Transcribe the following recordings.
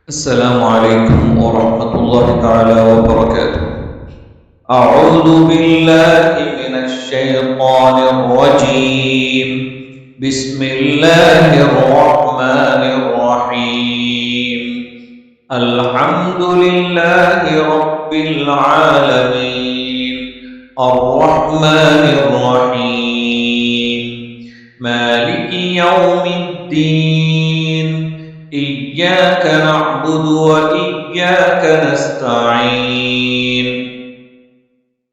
السلام عليكم ورحمة الله تعالى وبركاته. أعوذ بالله من الشيطان الرجيم. بسم الله الرحمن الرحيم. الحمد لله رب العالمين. الرحمن الرحيم. مالك يوم الدين. إياك نعبد وإياك نستعين.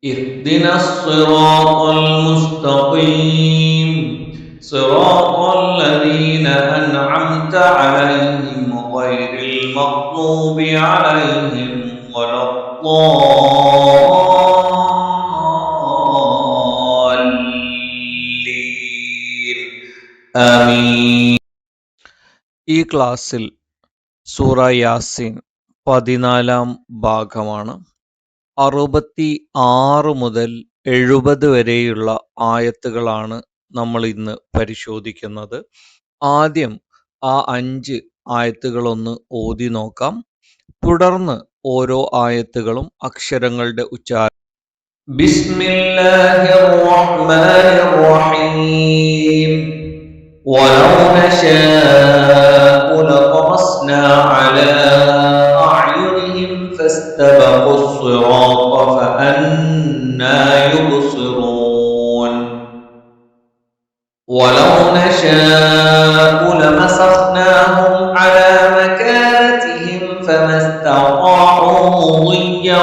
اهدنا الصراط المستقيم. صراط الذين أنعمت عليهم غير المغضوب عليهم ولا الضالين. آمين. ഈ ക്ലാസ്സിൽ സൂറ യാസീൻ 14 ഭാഗമാണ്. 66 മുതൽ 70 വരെയുള്ള ആയത്തുകളാണ് നമ്മൾ ഇന്ന് പരിശോധിക്കുന്നത്. ആദ്യം ആ 5 ആയത്തുകളൊന്ന് ഓതി നോക്കാം. തുടർന്ന് ഓരോ ആയത്തുകളും അക്ഷരങ്ങളുടെ ഉച്ചാരണം. ബിസ്മില്ലാഹിർ റഹ്മാനിർ റഹീം. ولو نشاء لطمسنا على أعينهم فاستبقوا الصراط فأنى يبصرون. ولو نشاء لمسخناهم على مكانتهم فما استطاعوا مضيا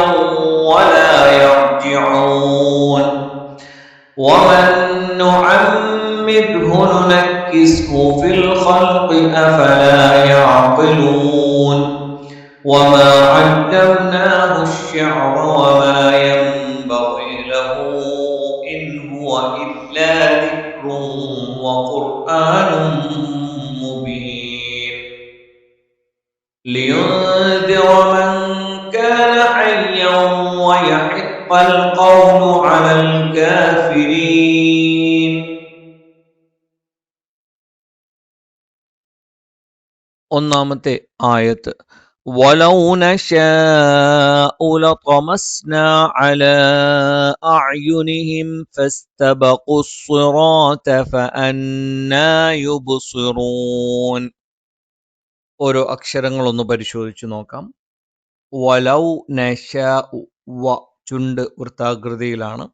ولا يرجعون. ومن نعمره ننكسه في الخلق أفلا يعقلون. وما علمناه الشعر وما ينبغي له إن هو إلا ذكر وقرآن مبين. لينذر من كان حيا ويحق القول على الكافرين. ഒന്നാമത്തെ ആയത്ത് വലൗ നശാഉ ലതമസ്നാ അലാ അഅ്യുനിഹിം ഫസ്തബഖുസ് സിറാത ഫഅന്നാ യുബ്സിറൂൻ. ഓരോ അക്ഷരങ്ങളൊന്ന് പരിശോധിച്ചു നോക്കാം. വലൗ നശാഉ, വ ചുണ്ട് വൃത്താകൃതിയിലാണ്.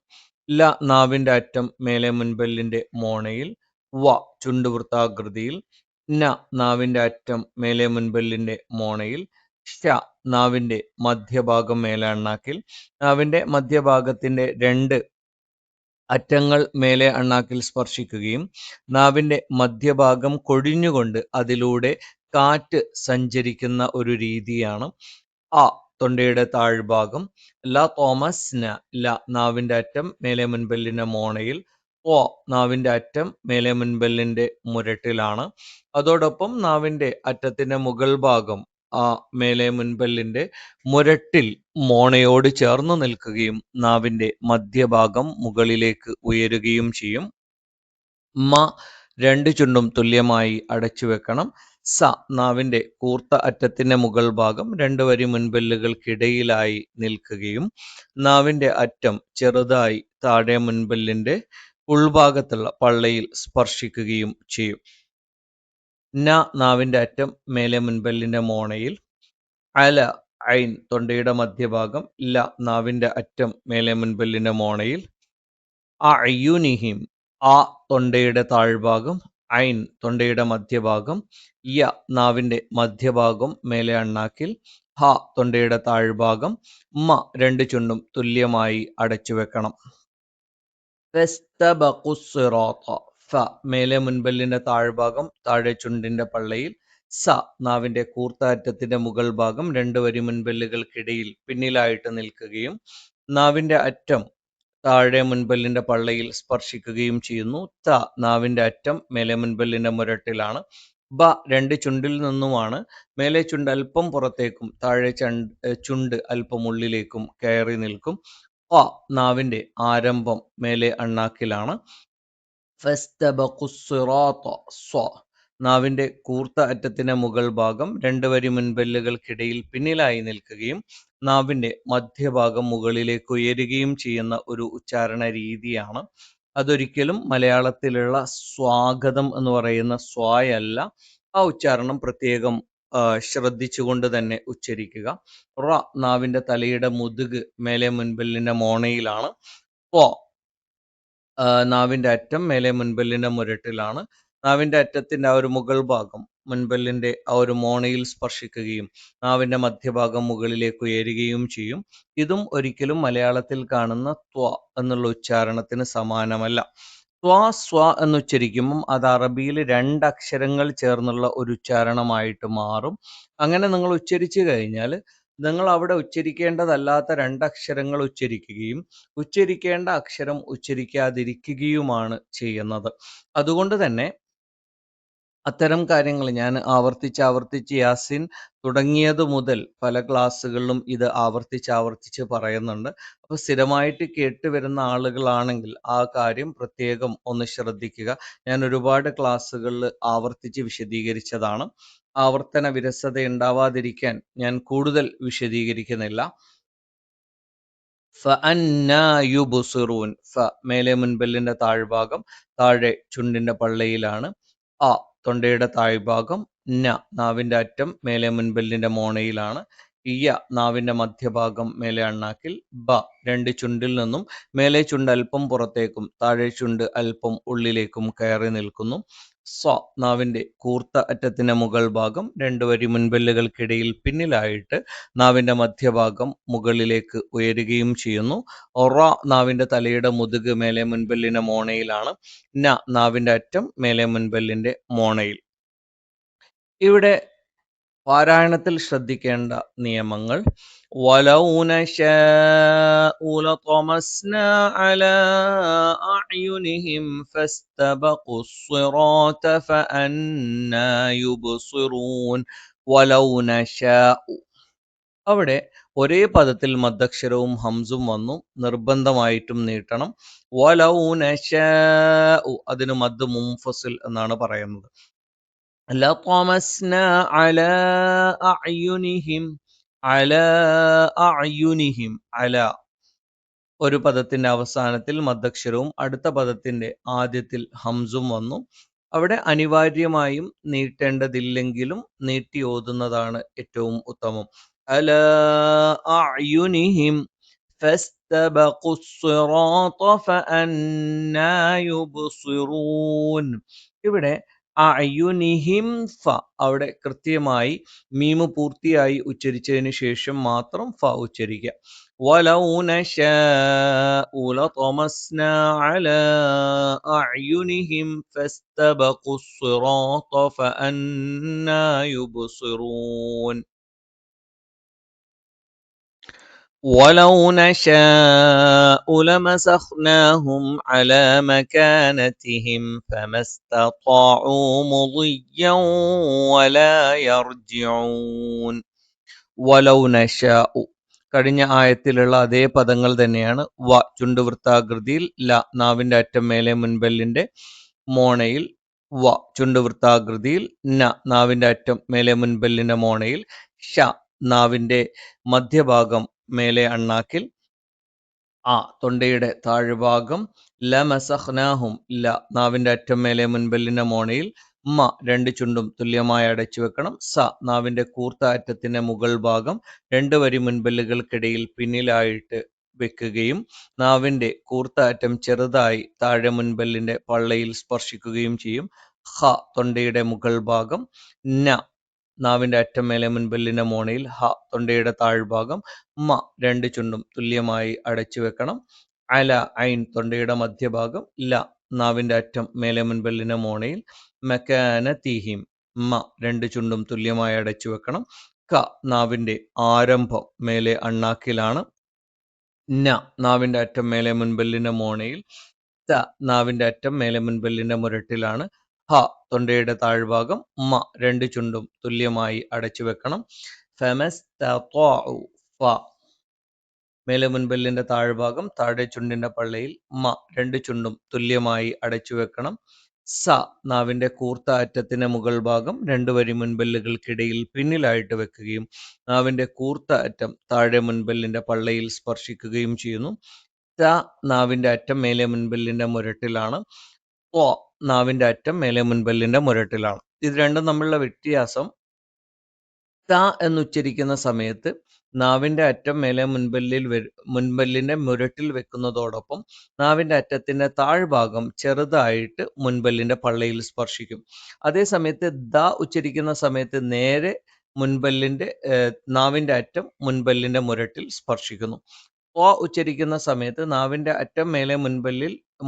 ല നാവിന്റെ അറ്റം മേലെ മുൻപല്ലിന്റെ മോണയിൽ. വ ചുണ്ട് വൃത്താകൃതിയിൽ. ന നാവിന്റെ അറ്റം മേലെ മുൻപല്ലിന്റെ മോണയിൽ. ഷ നാവിന്റെ മധ്യഭാഗം മേലെ അണ്ണാക്കിൽ. നാവിന്റെ മധ്യഭാഗത്തിന്റെ 2 അറ്റങ്ങൾ മേലെ അണ്ണാക്കിൽ സ്പർശിക്കുകയും നാവിന്റെ മധ്യഭാഗം കൊഴിഞ്ഞുകൊണ്ട് അതിലൂടെ കാറ്റ് സഞ്ചരിക്കുന്ന ഒരു രീതിയാണ്. അ തൊണ്ടയുടെ താഴ്ഭാഗം. ല തോമസ്ന, ല നാവിന്റെ അറ്റം മേലെ മുൻപല്ലിന്റെ മോണയിൽ. ഓ നാവിന്റെ അറ്റം മേലെ മുൻപല്ലിന്റെ മുരട്ടിലാണ്. അതോടൊപ്പം നാവിന്റെ അറ്റത്തിന്റെ മുകൾ ഭാഗം ആ മേലെ മുൻപല്ലിന്റെ മുരട്ടിൽ മോണയോട് ചേർന്ന് നിൽക്കുകയും നാവിന്റെ മധ്യഭാഗം മുകളിലേക്ക് ഉയരുകയും ചെയ്യും. മ 2 ചുണ്ടും തുല്യമായി അടച്ചു വെക്കണം. സ നാവിന്റെ കൂർത്ത അറ്റത്തിന്റെ മുകൾ ഭാഗം 2 വരി മുൻപല്ലുകൾക്കിടയിലായി നിൽക്കുകയും നാവിന്റെ അറ്റം ചെറുതായി താഴെ മുൻപല്ലിന്റെ ഉൾഭാഗത്തുള്ള പള്ളയിൽ സ്പർശിക്കുകയും ചെയ്യും. ന നാവിന്റെ അറ്റം മേലെ മുൻപല്ലിന്റെ മോണയിൽ. അല ഐൻ തൊണ്ടയുടെ മധ്യഭാഗം. ല നാവിന്റെ അറ്റം മേലെ മുൻപല്ലിന്റെ മോണയിൽ. അഅ്യുനിഹിം, ആ തൊണ്ടയുടെ താഴ്ഭാഗം. ഐൻ തൊണ്ടയുടെ മധ്യഭാഗം. യ നാവിന്റെ മധ്യഭാഗം മേലെ അണ്ണാക്കിൽ. ഹ തൊണ്ടയുടെ താഴ്ഭാഗം. മ 2 ചുണ്ടും തുല്യമായി അടച്ചു വെക്കണം. ഫസ്തബഖുസ് സിറാത്ത, ഫ മേലെ മുൻപല്ലിന്റെ താഴ്ഭാഗം താഴെ ചുണ്ടിന്റെ പള്ളയിൽ. സ നാവിന്റെ കൂർത്ത അറ്റത്തിന്റെ മുകൾ ഭാഗം 2 വരി മുൻപല്ലുകൾക്കിടയിൽ പിന്നിലായിട്ട് നിൽക്കുകയും നാവിന്റെ അറ്റം താഴെ മുൻപല്ലിന്റെ പള്ളയിൽ സ്പർശിക്കുകയും ചെയ്യുന്നു. ത നാവിന്റെ അറ്റം മേലെ മുൻപല്ലിന്റെ മുരട്ടിലാണ്. ബ 2 ചുണ്ടിൽ നിന്നുമാണ്. മേലെ ചുണ്ട് അല്പം പുറത്തേക്കും താഴെ ചുണ്ട് അല്പം ഉള്ളിലേക്കും കയറി നിൽക്കും. ഖ നാവിന്റെ ആരംഭം മേലെ അണ്ണാക്കിലാണ്. ഫസ്തബഖുസ് സിറാത്ത, സ്വ നാവിന്റെ കൂർത്ത അറ്റത്തിന്റെ മുകൾ ഭാഗം രണ്ട് വരി മുൻപല്ലുകൾക്കിടയിൽ പിന്നിലായി നിൽക്കുകയും നാവിന്റെ മധ്യഭാഗം മുകളിലേക്ക് ഉയരുകയും ചെയ്യുന്ന ഒരു ഉച്ചാരണ രീതിയാണ്. അതൊരിക്കലും മലയാളത്തിലുള്ള സ്വാഗതം എന്ന് പറയുന്ന സ്വായല്ല. ആ ഉച്ചാരണം പ്രത്യേകം ശ്രദ്ധിച്ചുകൊണ്ട് തന്നെ ഉച്ചരിക്കുക. റ നാവിന്റെ തലയുടെ മുതുക് മേലെ മുൻപല്ലിന്റെ മോണയിലാണ്. ത്വ നാവിന്റെ അറ്റം മേലെ മുൻപല്ലിന്റെ മുരട്ടിലാണ്. നാവിന്റെ അറ്റത്തിന്റെ ആ ഒരു മുകൾ ഭാഗം മുൻപല്ലിന്റെ ആ ഒരു മോണയിൽ സ്പർശിക്കുകയും നാവിന്റെ മധ്യഭാഗം മുകളിലേക്ക് ഉയരുകയും ചെയ്യും. ഇതും ഒരിക്കലും മലയാളത്തിൽ കാണുന്ന ത്വ എന്നുള്ള ഉച്ചാരണത്തിന് സമാനമല്ല. ത്വ സ്വ എന്നുച്ചരിക്കുമ്പം അത് അറബിയിൽ രണ്ടക്ഷരങ്ങൾ ചേർന്നുള്ള ഒരു ഉച്ചാരണമായിട്ട് മാറും. അങ്ങനെ നിങ്ങൾ ഉച്ചരിച്ചു കഴിഞ്ഞാൽ നിങ്ങൾ അവിടെ ഉച്ചരിക്കേണ്ടതല്ലാത്ത രണ്ടക്ഷരങ്ങൾ ഉച്ചരിക്കുകയും ഉച്ചരിക്കേണ്ട അക്ഷരം ഉച്ചരിക്കാതിരിക്കുകയുമാണ് ചെയ്യുന്നത്. അതുകൊണ്ട് തന്നെ അത്തരം കാര്യങ്ങൾ ഞാൻ ആവർത്തിച്ച് യാസീൻ തുടങ്ങിയത് മുതൽ പല ക്ലാസ്സുകളിലും ഇത് ആവർത്തിച്ച് പറയുന്നുണ്ട്. അപ്പോൾ സ്ഥിരമായിട്ട് കേട്ടുവരുന്ന ആളുകളാണെങ്കിൽ ആ കാര്യം പ്രത്യേകം ഒന്ന് ശ്രദ്ധിക്കുക. ഞാൻ ഒരുപാട് ക്ലാസ്സുകളിൽ ആവർത്തിച്ച് വിശദീകരിച്ചതാണ്. ആവർത്തന വിരസത ഉണ്ടാവാതിരിക്കാൻ ഞാൻ കൂടുതൽ വിശദീകരിക്കുന്നില്ല. ഫഅന്നാ യുബ്സിറൂൻ. മേലെ മുൻപല്ലിന്റെ താഴ്ഭാഗം താഴെ ചുണ്ടിന്റെ പള്ളയിലാണ്. അ തൊണ്ടയുടെ താഴ്ഭാഗം. നാവിന്റെ അറ്റം മേലെ മുൻപല്ലിന്റെ മോണയിലാണ്. നാവിന്റെ മധ്യഭാഗം മേലെ അണ്ണാക്കിൽ. രണ്ട് ചുണ്ടിൽ നിന്നും മേലെ ചുണ്ട് അല്പം പുറത്തേക്കും താഴെ ചുണ്ട് അല്പം ഉള്ളിലേക്കും കയറി നിൽക്കുന്നു. നാവിന്റെ കൂർത്ത അറ്റത്തിന്റെ മുകൾ ഭാഗം രണ്ട് വരി മുൻപല്ലുകൾക്കിടയിൽ പിന്നിലായിട്ട് നാവിന്റെ മധ്യഭാഗം മുകളിലേക്ക് ഉയരുകയും ചെയ്യുന്നു. നാവിന്റെ തലയുടെ മുതുക് മേലെ മുൻപല്ലിന്റെ മോണയിലാണ്. നാവിന്റെ അറ്റം മേലെ മുൻപല്ലിന്റെ മോണയിൽ. ഇവിടെ പാരായണത്തിൽ ശ്രദ്ധിക്കേണ്ട നിയമങ്ങൾ: വലൗ നശാഉ ലതമസ്നാ അലാ അഅ്യുനിഹിം ഫസ്തബഖുസ്സിറാത ഫഅന്നാ യുബ്സിറൂൻ. വലൗ നശാഉ, അവിടെ ഒരേ പദത്തിൽ മദ്ദക്ഷരവും ഹംസും വന്നു. നിർബന്ധമായിട്ടും നീട്ടണം. വലൗ നശാഉ, അതിന് മദ് മുൻഫസിൽ എന്നാണ് പറയുന്നത്. ലതമസ്നാ അലാ അഅ്യുനിഹിം, അലാ അഅ്യുനിഹിം, അലാ ഒരു പദത്തിന്റെ അവസാനത്തിൽ മദ്ദക്ഷരവും അടുത്ത പദത്തിന്റെ ആദ്യത്തിൽ ഹംസും വന്നു. അവിടെ അനിവാര്യമായും നീട്ടേണ്ടതില്ലെങ്കിലും നീട്ടി ഓതുന്നതാണ് ഏറ്റവും ഉത്തമം. അലാ അഅ്യുനിഹിം ഫസ്തബഖുസ്സിറാത ഫഅന്നാ യുബ്സിറൂൻ. ഇവിടെ അഅ്യുനിഹിം അവിടെ കൃത്യമായി മീമ് പൂർത്തിയായി ഉച്ചരിച്ചതിന് ശേഷം മാത്രം ഉച്ചരിക്കുക. വലൗ നശാഉ ലതമസ്നാ അലാ അഅ്യുനിഹിം ഫസ്തബഖുസ്സിറാത ഫഅന്നാ യുബ്സിറൂൻ. ولو نشاء لمسخناهم على مكانتهم فما استطاعوا مضيا ولا يرجعون. ولو نشاء കഴിഞ്ഞ ആയത്തിലുള്ള അതേ പദങ്ങൾ തന്നെയാണ്. ചുണ്ടുവൃത്താകൃതിയിൽ. നാവിന്റെ അറ്റം മേലെ മുൻപല്ലിന്റെ മോണയിൽ. ചുണ്ടുവൃത്താകൃതിയിൽ. നാവിന്റെ അറ്റം മേലെ മുൻപല്ലിന്റെ മോണയിൽ. നാവിന്റെ മധ്യഭാഗം മേലെ അണ്ണാക്കിൽ. തൊണ്ടയുടെ താഴ്ഭാഗം. ലമസഖ്നാഹും, നാവിന്റെ അറ്റം മേലെ മുൻപല്ലിന്റെ മോണയിൽ. രണ്ട് ചുണ്ടും തുല്യമായി അടച്ചു വെക്കണം. നാവിന്റെ കൂർത്ത അറ്റത്തിന്റെ മുകൾ ഭാഗം രണ്ട് വരി മുൻപല്ലുകൾക്കിടയിൽ പിന്നിലായിട്ട് വെക്കുകയും നാവിന്റെ കൂർത്ത അറ്റം ചെറുതായി താഴെ മുൻപല്ലിന്റെ പള്ളയിൽ സ്പർശിക്കുകയും ചെയ്യും. തൊണ്ടയുടെ മുകൾ ഭാഗം. നാവിന്റെ അറ്റം മേലെ മുൻപല്ലിന്റെ മോണയിൽ. തൊണ്ടയുടെ താഴ്ഭാഗം. രണ്ട് ചുണ്ടും തുല്യമായി അടച്ചു വെക്കണം. അല ഐൻ തൊണ്ടയുടെ മധ്യഭാഗം. നാവിന്റെ അറ്റം മേലെ മുൻപല്ലിന്റെ മോണയിൽ. മകാനതിഹിം, രണ്ട് ചുണ്ടും തുല്യമായി അടച്ചു വെക്കണം. നാവിന്റെ ആരംഭം മേലെ അണ്ണാക്കിലാണ്. നാവിന്റെ അറ്റം മേലെ മുൻപല്ലിന്റെ മോണയിൽ. നാവിന്റെ അറ്റം മേലെ മുൻപല്ലിന്റെ മുരട്ടിലാണ്. തൊണ്ടയുടെ താഴ്ഭാഗം. രണ്ട് ചുണ്ടും തുല്യമായി അടച്ചു വെക്കണം. ഫമസ്തത്വാഉ, മേലെ മുൻപല്ലിന്റെ താഴ്ഭാഗം താഴെ ചുണ്ടിന്റെ പള്ളയിൽ. രണ്ട് ചുണ്ടും തുല്യമായി അടച്ചു വെക്കണം. സ നാവിന്റെ കൂർത്ത അറ്റത്തിന്റെ മുകൾ ഭാഗം രണ്ട് വരി മുൻപല്ലുകൾക്കിടയിൽ പിന്നിലായിട്ട് വെക്കുകയും നാവിന്റെ കൂർത്ത അറ്റം താഴെ മുൻപല്ലിന്റെ പള്ളയിൽ സ്പർശിക്കുകയും ചെയ്യുന്നു. ത നാവിന്റെ അറ്റം മേലെ മുൻപല്ലിന്റെ മുരട്ടിലാണ്. ഓ നാവിന്റെ അറ്റം മേലെ മുൻപല്ലിന്റെ മുരട്ടിലാണ്. ഇത് രണ്ടും തമ്മിലുള്ള വ്യത്യാസം, ത എന്നുച്ചരിക്കുന്ന സമയത്ത് നാവിന്റെ അറ്റം മേലെ മുൻപല്ലിന്റെ മുരട്ടിൽ വെക്കുന്നതോടൊപ്പം നാവിന്റെ അറ്റത്തിന്റെ താഴ്ഭാഗം ചെറുതായിട്ട് മുൻപല്ലിന്റെ പള്ളയിൽ സ്പർശിക്കും. അതേ സമയത്ത് ദ ഉച്ചരിക്കുന്ന സമയത്ത് നേരെ നാവിന്റെ അറ്റം മുൻപല്ലിന്റെ മുരട്ടിൽ സ്പർശിക്കുന്നു. ഓ ഉച്ചരിക്കുന്ന സമയത്ത് നാവിന്റെ അറ്റം മേലെ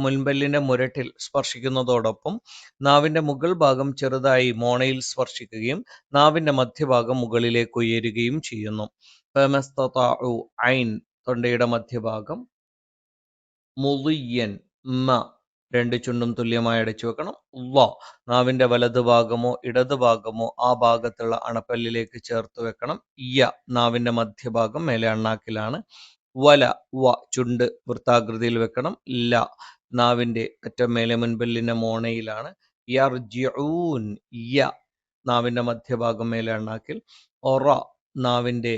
മുൻപല്ലിന്റെ മുരട്ടിൽ സ്പർശിക്കുന്നതോടൊപ്പം നാവിന്റെ മുകൾ ഭാഗം ചെറുതായി മോണയിൽ സ്പർശിക്കുകയും നാവിന്റെ മധ്യഭാഗം മുകളിലേക്ക് ഉയരുകയും ചെയ്യുന്നു. ഫമസ്തതാഉ ഐൻ തൊണ്ടയുടെ മധ്യഭാഗം, മുളിയൻ മ രണ്ട് ചുണ്ടും തുല്യമായി അടച്ചു വെക്കണം. വ നാവിന്റെ വലതുഭാഗമോ ഇടതുഭാഗമോ ആ ഭാഗത്തുള്ള അണപ്പല്ലിലേക്ക് ചേർത്ത് വെക്കണം. യ നാവിന്റെ മധ്യഭാഗം മേലെ അണ്ണാക്കിലാണ്. വല വ ചുണ്ട് വൃത്താകൃതിയിൽ വെക്കണം. ല നാവിന്റെ അറ്റം മേലെ മുൻപല്ലിന്റെ മോണയിലാണ്. യർജിഊൻ യ നാവിന്റെ മധ്യഭാഗം മേലെ അണ്ണാക്കിൽ. ഒറ നാവിന്റെ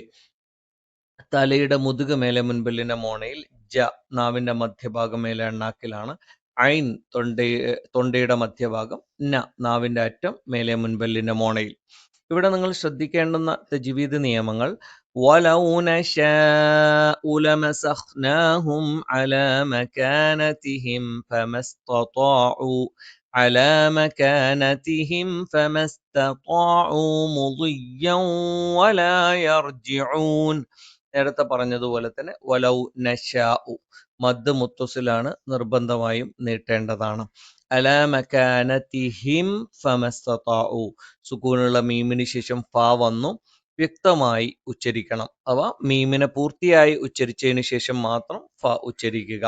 തലയുടെ മുതുക് മേലെ മുൻപല്ലിന്റെ മോണയിൽ. ജ നാവിന്റെ മധ്യഭാഗം മേലെ അണ്ണാക്കിലാണ്. ഐൻ തൊണ്ടയുടെ മധ്യഭാഗം. ന നാവിന്റെ അറ്റം മേലെ മുൻപല്ലിന്റെ മോണയിൽ. ഇവിടെ നിങ്ങൾ ശ്രദ്ധിക്കേണ്ടുന്ന തജ്വീദ് നിയമങ്ങൾ: വലൗ നശാഉ ലമസഖ്നാഹും അലാ മകാനതിഹിം ഫമസ്തതാഉ മുദിയ്യൻ വലാ യർജിഊൻ. നേരത്തെ പറഞ്ഞതുപോലെ തന്നെ വലൗ നശാഉ മദ് മുത്തസിലാണ്, നിർബന്ധമായും നീട്ടേണ്ടതാണ്. അലാ മകാനതിഹിം ഫമസ്തതാഉ സുക്കൂനുള്ള മീമിന് ശേഷം ഫ വന്നു, വ്യക്തമായി ഉച്ചരിക്കണം. അവ മീമിനെ പൂർത്തിയായി ഉച്ചരിച്ചതിന് ശേഷം മാത്രം ഫ ഉച്ചരിക്കുക.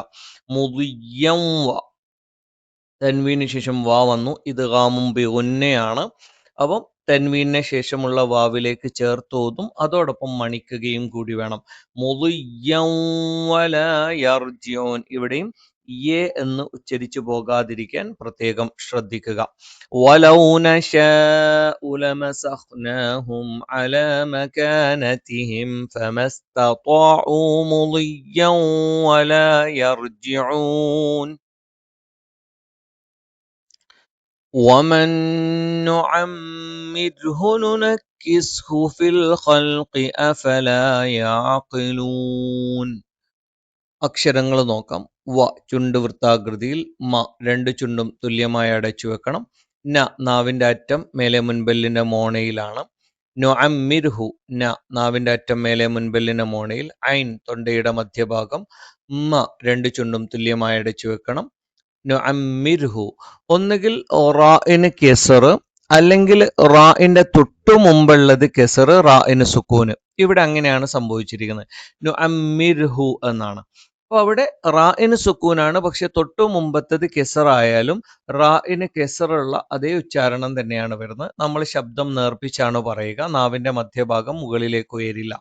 മുദിയ്യൻ വ തൻവീന് ശേഷം വാ വന്നു, ഇദ്ഗാമും ബിഗുന്നയാണ്. അപ്പം തൻവീനിന് ശേഷമുള്ള വാവിലേക്ക് ചേർത്തോതും അതോടൊപ്പം മണിക്കുകയും കൂടി വേണം. മുദിയ്യൻ വലാ യർജിഊൻ ഇവിടെയും യെ എന്ന് ഉച്ചരിച്ചു പോകാതിരിക്കാൻ പ്രത്യേകം ശ്രദ്ധിക്കുക. വലൗ നശാഉ ലമസഖ്നാഹും അലാ മകാനതിഹിം ഫമസ്തതാഉ മുദിയ്യൻ വലാ യർജിഊൻ. ومن نعمره ننكسه في الخلق أفلا يعقلون. അക്ഷരങ്ങൾ നോക്കാം. വ ചുണ്ട് വൃത്താകൃതിയിൽ, മ രണ്ട് ചുണ്ടും തുല്യമായി അടച്ചു വെക്കണം. ന നാവിന്റെ അറ്റം മേലെ മുൻപല്ലിന്റെ മോണയിലാണ്. നുഅമ്മിർഹു ന നാവിന്റെ അറ്റം മേലെ മുൻപല്ലിന്റെ മോണയിൽ. ഐൻ തൊണ്ടയുടെ മധ്യഭാഗം. മ രണ്ട് ചുണ്ടും തുല്യമായി അടച്ചു വെക്കണം. നുഅമ്മിർഹു ഒന്നുകിൽ റാഇന് കെസർ അല്ലെങ്കിൽ റാഇന്റെ തൊട്ടു മുമ്പുള്ളത് കെസർ, റാഇന് സുക്കൂന്. ഇവിടെ അങ്ങനെയാണ് സംഭവിച്ചിരിക്കുന്നത്. നുഅമ്മിർഹു എന്നാണ്. അപ്പൊ അവിടെ റാഇന് സുക്കൂനാണ്, പക്ഷെ തൊട്ടു മുമ്പത്തത് കെസർ ആയാലും റാഇന് കെസറുള്ള അതേ ഉച്ചാരണം തന്നെയാണ് വരുന്നത്. നമ്മൾ ശബ്ദം നേർപ്പിച്ചാണ് പറയുക. നാവിന്റെ മധ്യഭാഗം മുകളിലേക്ക് ഉയരില്ല.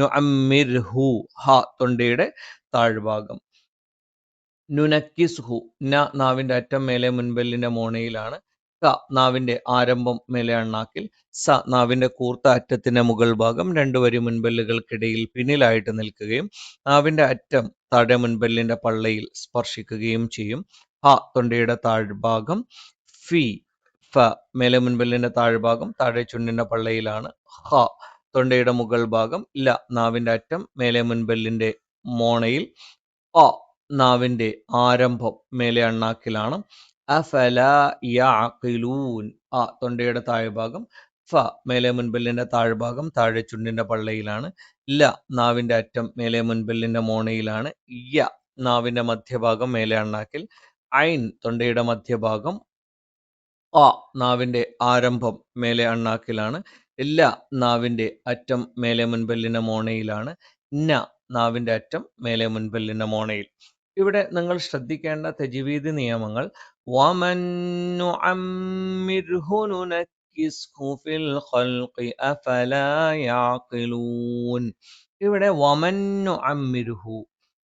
നുഅമ്മിർഹു ഹ തൊണ്ടയുടെ താഴ്ഭാഗം. നുനക്കിസ്ഹു ന നാവിന്റെ അറ്റം മേലെ മുൻപല്ലിന്റെ മോണയിലാണ്. ക നാവിന്റെ ആരംഭം മേലെ അണ്ണാക്കിൽ. സ നാവിന്റെ കൂർത്ത അറ്റത്തിന്റെ മുകൾ ഭാഗം രണ്ട് വരി മുൻപല്ലുകൾക്കിടയിൽ പിന്നിലായിട്ട് നിൽക്കുകയും നാവിന്റെ അറ്റം താഴെ മുൻപല്ലിന്റെ പള്ളയിൽ സ്പർശിക്കുകയും ചെയ്യും. ഹ തൊണ്ടയുടെ താഴ്ഭാഗം. ഫി ഫ മേലെ മുൻപല്ലിന്റെ താഴ്ഭാഗം താഴെ ചുണ്ടിന്റെ പള്ളയിലാണ്. ഹ തൊണ്ടയുടെ മുകൾ ഭാഗം. ല നാവിന്റെ അറ്റം മേലെ മുൻപല്ലിന്റെ മോണയിൽ. അ നാവിന്റെ ആരംഭം മേലെ അണ്ണാക്കിലാണ്. അഫല യഅഖിലൂൻ അ തൊണ്ടയുടെ താഴ്ഭാഗം. ഫ മേലെ മുൻപല്ലിന്റെ താഴ്ഭാഗം താഴെ ചുണ്ടിന്റെ പള്ളയിലാണ്. ല നാവിന്റെ അറ്റം മേലെ മുൻപല്ലിന്റെ മോണയിലാണ്. യ നാവിന്റെ മധ്യഭാഗം മേലെ അണ്ണാക്കിൽ. ഐൻ തൊണ്ടയുടെ മധ്യഭാഗം. അ നാവിന്റെ ആരംഭം മേലെ അണ്ണാക്കിലാണ്. ല നാവിന്റെ അറ്റം മേലെ മുൻപല്ലിന്റെ മോണയിലാണ്. ന നാവിന്റെ അറ്റം മേലെ മുൻപല്ലിന്റെ മോണയിൽ. ഇവിടെ നിങ്ങൾ ശ്രദ്ധിക്കേണ്ട തജ്വീദ് നിയമങ്ങൾ: വമൻ നുഅമ്മിർഹു നുനക്കിസ്ഹു ഫിൽ ഖൽഖി അഫലാ യഅഖിലൂൻ. ഇവിടെ വമൻ നുഅമ്മിർഹു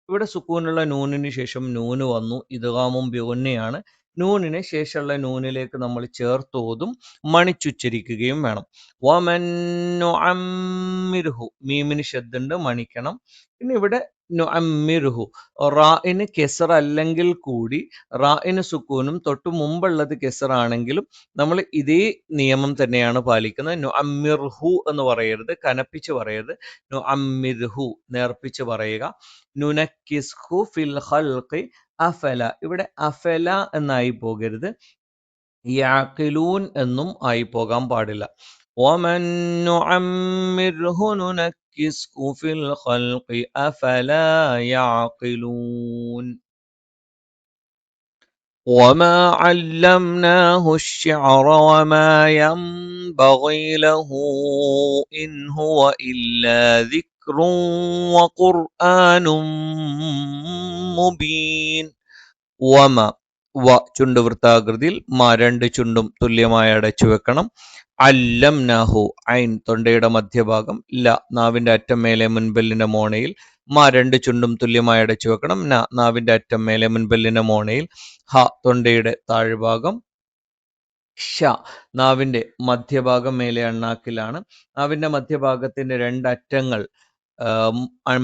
ഇവിടെ സുക്കൂനുള്ള നൂനിന് ശേഷം നൂന് വന്നു, ഇദ്ഗാമും ബിഗുന്നയാണ്. നൂനിനെ ശേഷമുള്ള നൂനിലേക്ക് നമ്മൾ ചേർത്തോതും മണിച്ചുച്ചരിക്കുകയും വേണം. വമൻ നുഅമ്മിർഹു, മീമിന് ശബ്ദുണ്ട്, മണിക്കണം. പിന്നെ ഇവിടെ നുഅമ്മിർഹു, റാഇന് കെസർ അല്ലെങ്കിൽ കൂടി റാഇന് സുക്കൂനും തൊട്ട് മുമ്പുള്ളത് കെസർ ആണെങ്കിലും നമ്മൾ ഇതേ നിയമം തന്നെയാണ് പാലിക്കുന്നത്. നുഅമ്മിർഹു എന്ന് പറയരുത്, കനപ്പിച്ച് പറയരുത്. നുഅമ്മിർഹു നേർപ്പിച്ച് പറയുക. നുനക്കിസ്ഹു ഫിൽ ഖൽഖി അഫല, ഇവിടെ അഫല എന്നായി പോകരുത്, യാഖിലൂൻ എന്നും ആയി പോകാൻ പാടില്ല. വമൻ നുഅമ്മിർഹു നുനക്കിസ്ഹു ഫിൽ ഖൽഖി അഫലാ യഅഖിലൂൻ. وما علمناه الشعر وما ينبغي له إن هو إلا ذكر وقرآن مبين. വമ, വ ചുണ്ട് വൃത്താകൃതിയിൽ, മ രണ്ട് ചുണ്ടും തുല്യമായി അടച്ചു വെക്കണം. അല്ലംനാഹു, ഐൻ തൊണ്ടയുടെ മധ്യഭാഗം, ല നാവിന്റെ അറ്റം മേലെ മുൻപല്ലിന്റെ മോണയിൽ, മ രണ്ട് ചുണ്ടും തുല്യമായി അടച്ചു വെക്കണം. ന നാവിന്റെ അറ്റം മേലെ മുൻപല്ലിന്റെ മോണയിൽ, ഹ തൊണ്ടയുടെ താഴ്ഭാഗം, ഷ നാവിന്റെ മധ്യഭാഗം മേലെ അണ്ണാക്കിലാണ്. നാവിന്റെ മധ്യഭാഗത്തിന്റെ രണ്ടറ്റങ്ങൾ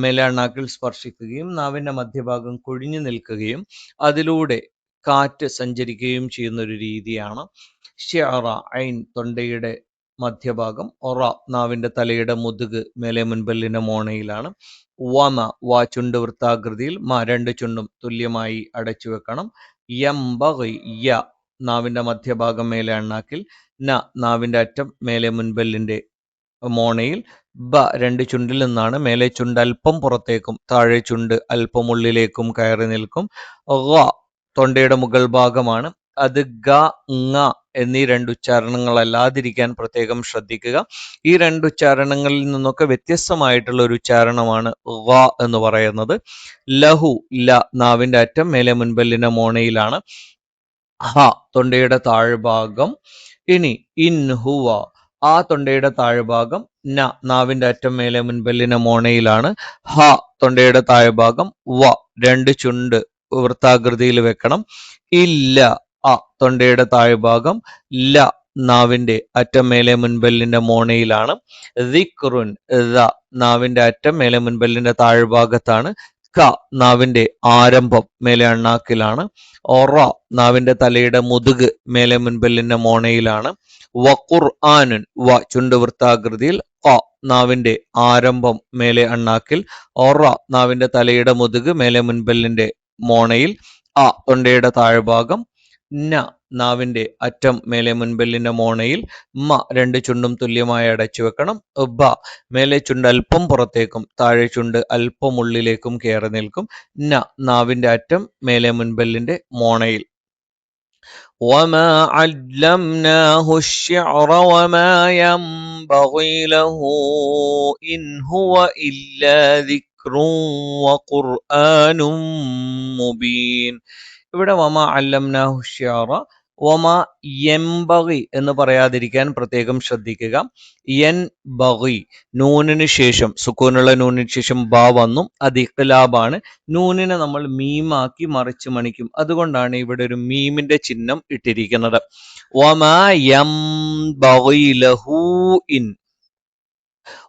മേലെ അണ്ണാക്കിൽ സ്പർശിക്കുകയും നാവിന്റെ മധ്യഭാഗം കുഴിഞ്ഞു നിൽക്കുകയും അതിലൂടെ കാറ്റ് സഞ്ചരിക്കുകയും ചെയ്യുന്ന ഒരു രീതിയാണ്. ഷിഅറ, ഐൻ തൊണ്ടയുടെ മധ്യഭാഗം, ഒറ നാവിന്റെ തലയുടെ മുതുക് മേലെ മുൻപല്ലിന്റെ മോണയിലാണ്. വമ, വ ചുണ്ട് വൃത്താകൃതിയിൽ, മ രണ്ട് ചുണ്ടും തുല്യമായി അടച്ചു വെക്കണം. യംബഗി, യ നാവിന്റെ മധ്യഭാഗം മേലെ അണ്ണാക്കിൽ, ന നാവിന്റെ അറ്റം മേലെ മുൻപല്ലിന്റെ മോണയിൽ, ബ രണ്ട് ചുണ്ടിൽ നിന്നാണ് മേലെ ചുണ്ട് അല്പം പുറത്തേക്കും താഴെ ചുണ്ട് അല്പം ഉള്ളിലേക്കും കയറി നിൽക്കും. ഗ തൊണ്ടയുടെ മുകൾ ഭാഗമാണ്, അത് ഗ ങ എന്നീ രണ്ട് ഉച്ചാരണങ്ങളല്ലാതിരിക്കാൻ പ്രത്യേകം ശ്രദ്ധിക്കുക. ഈ രണ്ട് ഉച്ചാരണങ്ങളിൽ നിന്നൊക്കെ വ്യത്യസ്തമായിട്ടുള്ള ഒരു ഉച്ചാരണമാണ് ഗ എന്ന് പറയുന്നത്. ലഹു, ല നാവിന്റെ അറ്റം മേലെ മുൻപല്ലിന്റെ മോണയിലാണ്. ഹ തൊണ്ടയുടെ താഴ്ഭാഗം. ഇനി ഇൻഹുവ, ആ തൊണ്ടയുടെ താഴ്ഭാഗം, ന നാവിന്റെ അറ്റം മേലെ മുൻപല്ലിന്റെ മോണയിലാണ്. ഹ തൊണ്ടയുടെ താഴ്ഭാഗം, വ രണ്ട് ചുണ്ട് വൃത്താകൃതിയിൽ വെക്കണം. ഇല്ല, അ തൊണ്ടയുടെ താഴ്ഭാഗം, ല നാവിന്റെ അറ്റം മേലെ മുൻപല്ലിന്റെ മോണയിലാണ്. ദിക്റുൻ, ദ നാവിന്റെ അറ്റം മേലെ മുൻപല്ലിന്റെ താഴ്ഭാഗത്താണ്. ക നാവിന്റെ ആരംഭം മേലെ അണ്ണാക്കിലാണ്. ഒറ നാവിന്റെ തലയുടെ മുതുക് മേലെ മുൻപല്ലിന്റെ മോണയിലാണ്. വഖുർആനുൻ, വ ചുണ്ട് വൃത്താകൃതിയിൽ, ഖ നാവിന്റെ ആരംഭം മേലെ അണ്ണാക്കിൽ, ഒറ നാവിന്റെ തലയുടെ മുതുക് മേലെ മുൻപല്ലിന്റെ മോണയിൽ, അ തൊണ്ടയുടെ താഴ്ഭാഗം, ന നാവിന്റെ അറ്റം മേലെ മുൻപല്ലിന്റെ മോണയിൽ, മ രണ്ട് ചുണ്ടും തുല്യമായി അടച്ചു വെക്കണം. ബ മേലെ ചുണ്ട് അല്പം പുറത്തേക്കും താഴെ ചുണ്ട് അല്പം ഉള്ളിലേക്കും കയറി നിൽക്കും. ന നാവിന്റെ അറ്റം മേലെ മുൻപല്ലിന്റെ മോണയിൽ. وما علمناه الشعر وما ينبغي له إن هو إلا ذكر وقرآن مبين. ഇവിടെ വമ അല്ലംനാഹു ഷിഅറ, വമ യംബഗി എന്ന് പറയാതിരിക്കാൻ പ്രത്യേകം ശ്രദ്ധിക്കുക. യൻ ബഗി, നൂനിന് ശേഷം സുക്കൂനുള്ള നൂനിന് ശേഷം ബ വന്നു, അത് ഇഖ്ലാബാണ്. നൂനിനെ നമ്മൾ മീമാക്കി മറിച്ച് മണിക്കും, അതുകൊണ്ടാണ് ഇവിടെ ഒരു മീമിന്റെ ചിഹ്നം ഇട്ടിരിക്കുന്നത്. വമാ യംബഗി ലഹു ഇൻ,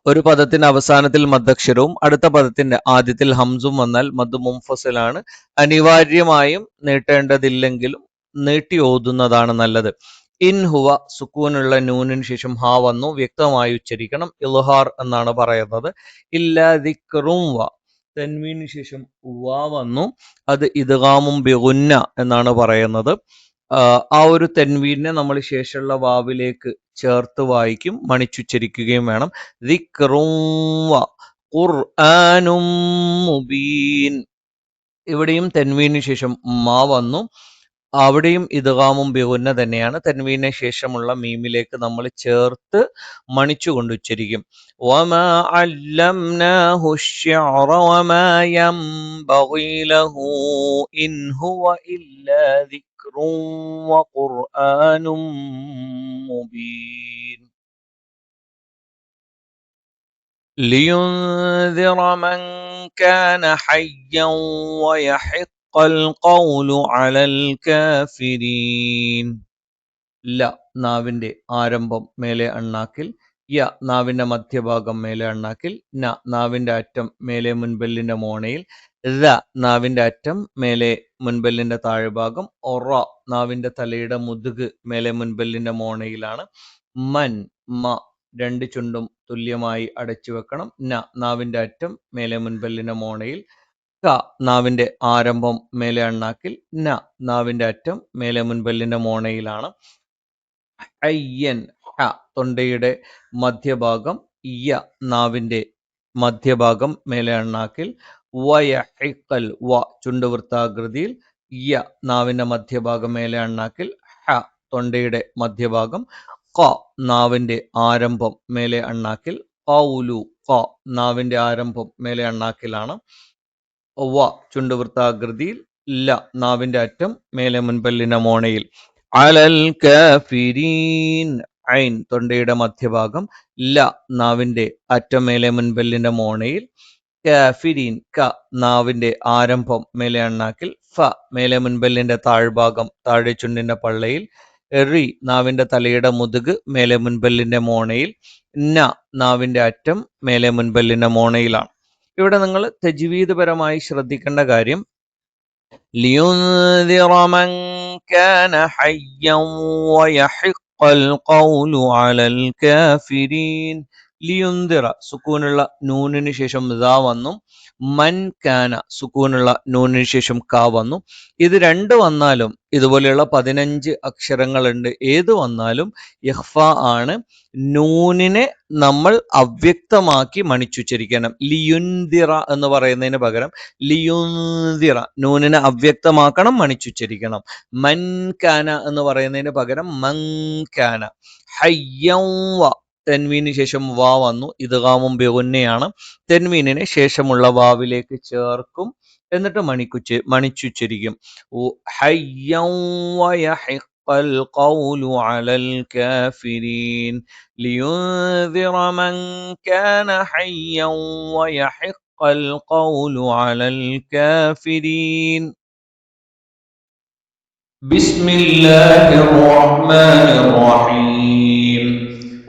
ഒരു പദത്തിന്റെ അവസാനത്തിൽ മദ്ദക്ഷരവും അടുത്ത പദത്തിന്റെ ആദ്യത്തിൽ ഹംസും വന്നാൽ മദ് മുൻഫസിലാണ്. അനിവാര്യമായും നീട്ടേണ്ടതില്ലെങ്കിലും നീട്ടി ഓതുന്നതാണ് നല്ലത്. ഇൻഹുവ സുക്കൂനുള്ള നൂനിന് ശേഷം ഹ വന്നു, വ്യക്തമായി ഉച്ചരിക്കണം, ഇൽഹാർ എന്നാണ് പറയുന്നത്. ഇല്ലാ ദിക്റും വ, തൻവീന് ശേഷം വ വന്നു, അത് ഇദ്ഗാമും ബിഗുന്ന എന്നാണ് പറയുന്നത്. ആ ഒരു തെൻവീനെ നമ്മൾ ശേഷമുള്ള വാവിലേക്ക് ചേർത്ത് വായിക്കും, മണിച്ചുച്ചരിക്കുകയും വേണം. ദിക്റും വ ഖുർആനും മുബീൻ, ഇവിടെയും തെൻവീന് ശേഷം മാ വന്നു, അവിടെയും ഇദ്ഗാമും ബിഗുന്ന തന്നെയാണ്. തൻവീന് ശേഷമുള്ള മീമിലേക്ക് നമ്മൾ ചേർത്ത് മണിച്ചുകൊണ്ട് ഉച്ചരിക്കും. വമാ അല്ലംനാഹു അശ്ശിഅറ വമാ യംബഗി ലഹു ഇൻ ഹുവ ഇല്ലാ ദിക്റുൻ വഖുർആനും മുബീൻ. لينذر من كان حيا ويحق യഹിഖൽ ഖൗലു അലൽ കാഫിരീൻ. ല നാവിന്റെ ആരംഭം മേലെ അണ്ണാക്കിൽ, യ നാവിന്റെ മധ്യഭാഗം മേലെ അണ്ണാക്കിൽ, ന നാവിന്റെ അറ്റം മേലെ മുൻപല്ലിന്റെ മോണയിൽ, ര നാവിന്റെ അറ്റം മേലെ മുൻപല്ലിന്റെ താഴ്ഭാഗം, ഒറ നാവിന്റെ തലയുടെ മുതുക് മേലെ മുൻപല്ലിന്റെ മോണയിലാണ്, മൻ മ രണ്ട് ചുണ്ടും തുല്യമായി അടച്ചു വെക്കണം, ന നാവിന്റെ അറ്റം മേലെ മുൻപല്ലിന്റെ മോണയിൽ, ക നാവിന്റെ ആരംഭം മേലെ അണ്ണാക്കിൽ, ന നാവിന്റെ അറ്റം മേലെ മുൻപല്ലിന്റെ മോണയിലാണ്, അയ്യൻ ഹ തൊണ്ടയുടെ മധ്യഭാഗം, യ നാവിന്റെ മധ്യഭാഗം മേലെ അണ്ണാക്കിൽ, വയഹിക്കൽ വ ചുണ്ടുവൃത്താകൃതിയിൽ, യ നാവിന്റെ മധ്യഭാഗം മേലെ അണ്ണാക്കിൽ, ഹ തൊണ്ടയുടെ മധ്യഭാഗം, ക നാവിന്റെ ആരംഭം മേലെ അണ്ണാക്കിൽ, ഖൗലു ക നാവിന്റെ ആരംഭം മേലെ അണ്ണാക്കിലാണ്, വ ചുണ്ടുവൃത്താകൃതിയിൽ, ല നാവിന്റെ അറ്റം മേലെ മുൻപല്ലിന്റെ മോണയിൽ, അലൽ കാഫിരീൻ ഐൻ തൊണ്ടയുടെ മധ്യഭാഗം, ല നാവിന്റെ അറ്റം മേലെ മുൻപല്ലിന്റെ മോണയിൽ, കാഫിരീൻ ക നാവിന്റെ ആരംഭം മേലെ അണ്ണാക്കിൽ, ഫ മേലെ മുൻപല്ലിന്റെ താഴ്ഭാഗം താഴെ ചുണ്ടിന്റെ പള്ളയിൽ, റി നാവിന്റെ തലയുടെ മുതുക് മേലെ മുൻപല്ലിന്റെ മോണയിൽ, ന നാവിന്റെ അറ്റം മേലെ മുൻപല്ലിന്റെ മോണയിലാണ്. ഇവിടെ നിങ്ങൾ തജ്വീദ് പരമായി ശ്രദ്ധിക്കേണ്ട കാര്യം, لينذر من كان حيا ويحق القول على الكافرين. ലിയുന്ദിറ സുക്കൂനുള്ള നൂനിന് ശേഷം ദാ വന്നു, മൻ കാന സുക്കൂനുള്ള നൂനിന് ശേഷം കാ വന്നു. ഇത് രണ്ട് വന്നാലും ഇതുപോലെയുള്ള 15 അക്ഷരങ്ങളുണ്ട്, ഏത് വന്നാലും ഇഖ്ഫ ആണ്. നൂനിനെ നമ്മൾ അവ്യക്തമാക്കി മണിച്ചുച്ചരിക്കണം. ലിയുന്ദിറ എന്ന് പറയുന്നതിന് പകരം ലിയുന്ദിറ നൂനിനെ അവ്യക്തമാക്കണം, മണിച്ചുച്ചരിക്കണം. മൻ കാന എന്ന് പറയുന്നതിന് പകരം മൻ കാന. ഹയ്യവ തെൻവീന് ശേഷം വാ വന്നു, ഇദ്ഗാമും ബിഗുന്നയാണ്. തെൻവീനിനെ ശേഷമുള്ള വാവിലേക്ക് ചേർക്കും, എന്നിട്ട് മണിച്ചുച്ചരിക്കും. ഹയ്യൻ വയഹിഖൽ ഖൗലു അലൽ കാഫിരീൻ. ലിയുൻദിറ മൻ കാന ഹയ്യൻ വയഹിഖൽ ഖൗലു അലൽ കാഫിരീൻ. ബിസ്മില്ലാഹിർ റഹ്മാനിർ റഹീം.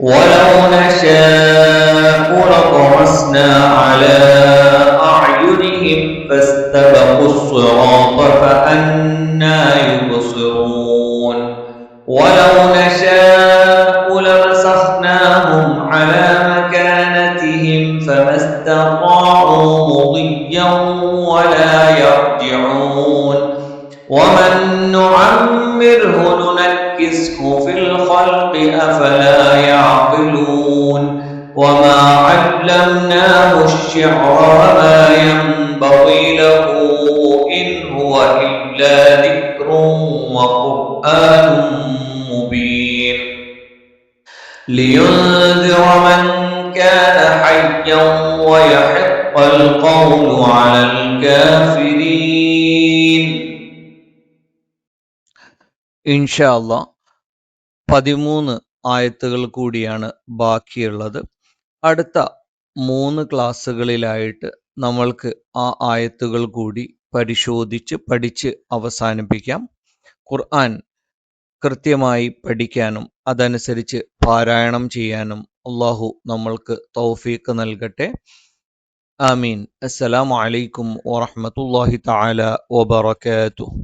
ولو نشاء لطمسنا على أعينهم فاستبقوا الصراط فأنى يبصرون. ولو نشاء لمسخناهم على مكانتهم فما استطاعوا مضيا ولا يرجعون. ومن نعمره ننكسه في الخلق أفلا يعقلون. وما علمناه الشعر وما ينبغي له إن هو إلا ذكر وقرآن مبين. لينذر من كان حيا ويحق القول على الكافرين. ഇൻഷാ അല്ലാഹ് 13 ആയത്തുകൾ കൂടിയാണ് ബാക്കിയുള്ളത്. അടുത്ത 3 ക്ലാസ്സുകളിലായിട്ട് നമ്മൾക്ക് ആ ആയത്തുകൾ കൂടി പരിശോധിച്ച് പഠിച്ച് അവസാനിപ്പിക്കാം. ഖുർആൻ കൃത്യമായി പഠിക്കാനും അതനുസരിച്ച് പാരായണം ചെയ്യാനും അല്ലാഹു നമ്മൾക്ക് തൗഫീഖ് നൽകട്ടെ. ആമീൻ. അസ്സലാമു അലൈക്കും വറഹ്മത്തുള്ളാഹി തആല വബറകാതുഹു.